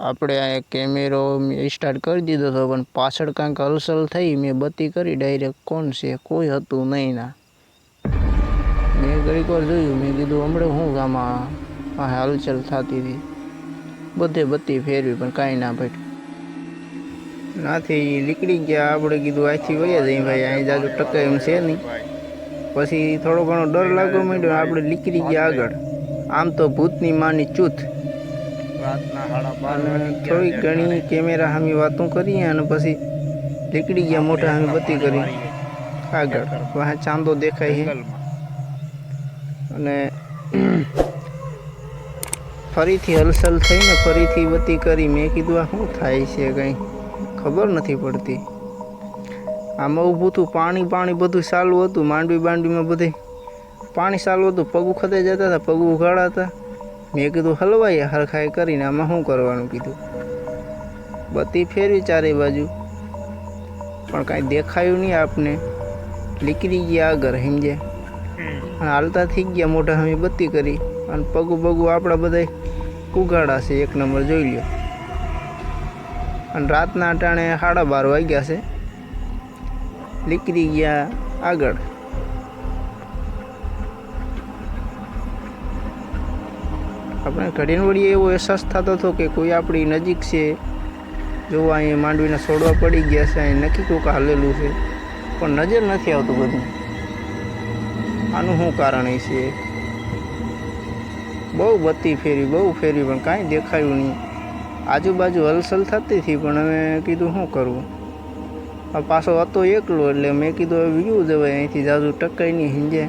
આપણે આ કેમેરો સ્ટાર્ટ કરી દીધો હતો, પણ પાછળ કાંઈક હલચલ થઈ. મેં બત્તી કરી ડાયરેક્ટ, કોણ છે? કોઈ હતું નહીં. ના, મેં ઘડીક વાર જોયું. મેં કીધું હમણાં શું આમાં હલચલ થતી હતી. બધે બત્તી ફેરવી પણ કાંઈ ના પડ્યું. નાથી નીકળી ગયા. આપણે કીધું અહીંથી વયા જઈએ ભાઈ, અહીં જાજુ ટકે એમ છે નહીં. પછી થોડો ઘણો ડર લાગવા માંડ્યો. આપણે નીકળી ગયા આગળ. આમ તો ભૂતની માની ચૂથ. અને થોડી ઘણી કેમેરા સામે વાતો કરી અને પછી નીકળી ગયા. મોટા સામે બત્તી કરી આગળ. વાહ ચાંદો દેખાય છે. અને ફરીથી હલચલ થઈને ફરીથી બત્તી કરી. મેં કીધું આ શું થાય છે, કંઈ ખબર નથી પડતી. આમાં ઊભું હતું, પાણી બધું ચાલુ હતું. માંડવીમાં બધે પાણી ચાલુ હતું. પગ ખદે જતા હતા, પગ ઉઘાડા હતા. મેં કીધું હલવાઈ હરખાઈ કરીને આમાં શું કરવાનું કીધું. બત્તી ફેરવી ચારે બાજુ પણ કાંઈ દેખાયું નહીં આપને. નીકળી ગયા આગળ સમજે અને હાલતા થઈ ગયા. મોટા સામે બત્તી કરી અને પગું આપણા બધા ઉઘાડા છે. એક નંબર જોઈ લ્યો. અને રાતના અટાણે 12:30 વાગ્યા છે. નીકળી ગયા આગળ. આપણે ઘડીને વળીએ એવો અહેસાસ થતો હતો કે કોઈ આપણી નજીક છે. જોવા અહીંયા માંડવીના છોડવા પડી ગયા છે. અહીં નક્કી કોક હાલેલું છે, પણ નજર નથી આવતું બધું. આનું શું કારણ છે? બહુ બત્તી ફેરવી પણ કાંઈ દેખાયું નહીં. આજુબાજુ હલચલ થતી હતી પણ અમે કીધું શું કરવું. પાછો હતો એકલો એટલે મેં કીધું હવે વ્યૂ જવાય, અહીંથી જાજુ ટકાય નહીં સમજે.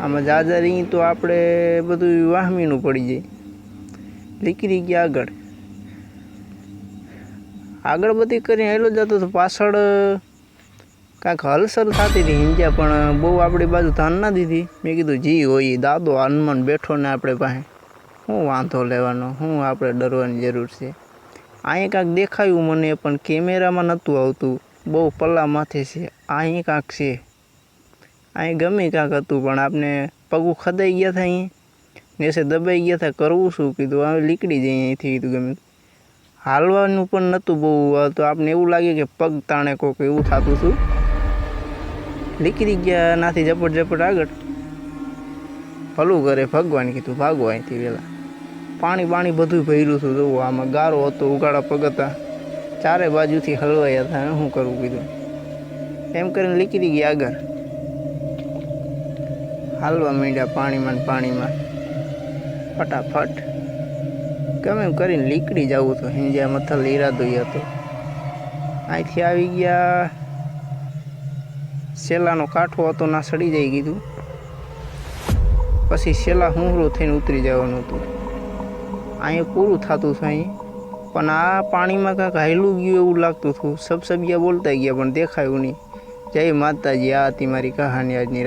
આમાં જાજા રહી તો આપણે બધું વાહમીનું પડી જાય. નીકળી ગયા આગળ બધી કરીને હેલો જતો તો પાછળ કાંઈક હલચલ થતી હતી સમજ્યા, પણ બહુ આપણી બાજુ ધ્યાન ના દીધી. મેં કીધું જી હોય દાદો હનુમાન બેઠો ને આપણે પાસે શું વાંધો લેવાનો, શું આપણે ડરવાની જરૂર છે. અહીં કાંઈક દેખાયું મને, પણ કેમેરામાં નહોતું આવતું. બહુ પલ્લા માથે છે. અહીં કાંઈક છે, અહીં ગમે કાંઈક હતું, પણ આપણે પગું ખદાઈ ગયા હતા. અહીં નેસે દબાઈ ગયા હતા. કરવું શું કીધું, હવે નીકળી જઈએ અહીંથી કીધું. ગમે હાલવાનું પણ નહોતું બહુ, તો આપણે એવું લાગે કે પગ તાણે કોક એવું થતું હતું. નીકળી ગયા નાથી ઝપટ આગળ. ભલું કરે ભગવાન કીધું ભાગો અહીંથી વહેલા. પાણી બધું ભર્યું હતું. જોવું આમાં ગારો હતો, ઉઘાડા પગ હતા, ચારે બાજુથી હલવાયા હતા. શું કરવું કીધું. એમ કરીને નીકળી ગયા આગળ. હાલવા માંડ્યા પાણીમાં ફટાફટ. ગમે એમ કરીને નીકળી જવું તો હિંજ્યા મથલ ઈરાદો હતો. અહીંથી આવી ગયા. સેલાનો કાંઠો હતો, ના સડી જાય કીધું. પછી સેલા હુંહરું થઈને ઉતરી જવાનું હતું. અહીંયા પૂરું થતું હતું અહીં, પણ આ પાણીમાં કાંઈક હાયલું ગયું એવું લાગતું હતું. સબસબિયા બોલતા ગયા પણ દેખાયું નહીં. જય માતાજી. આ હતી મારી કહાની આજની.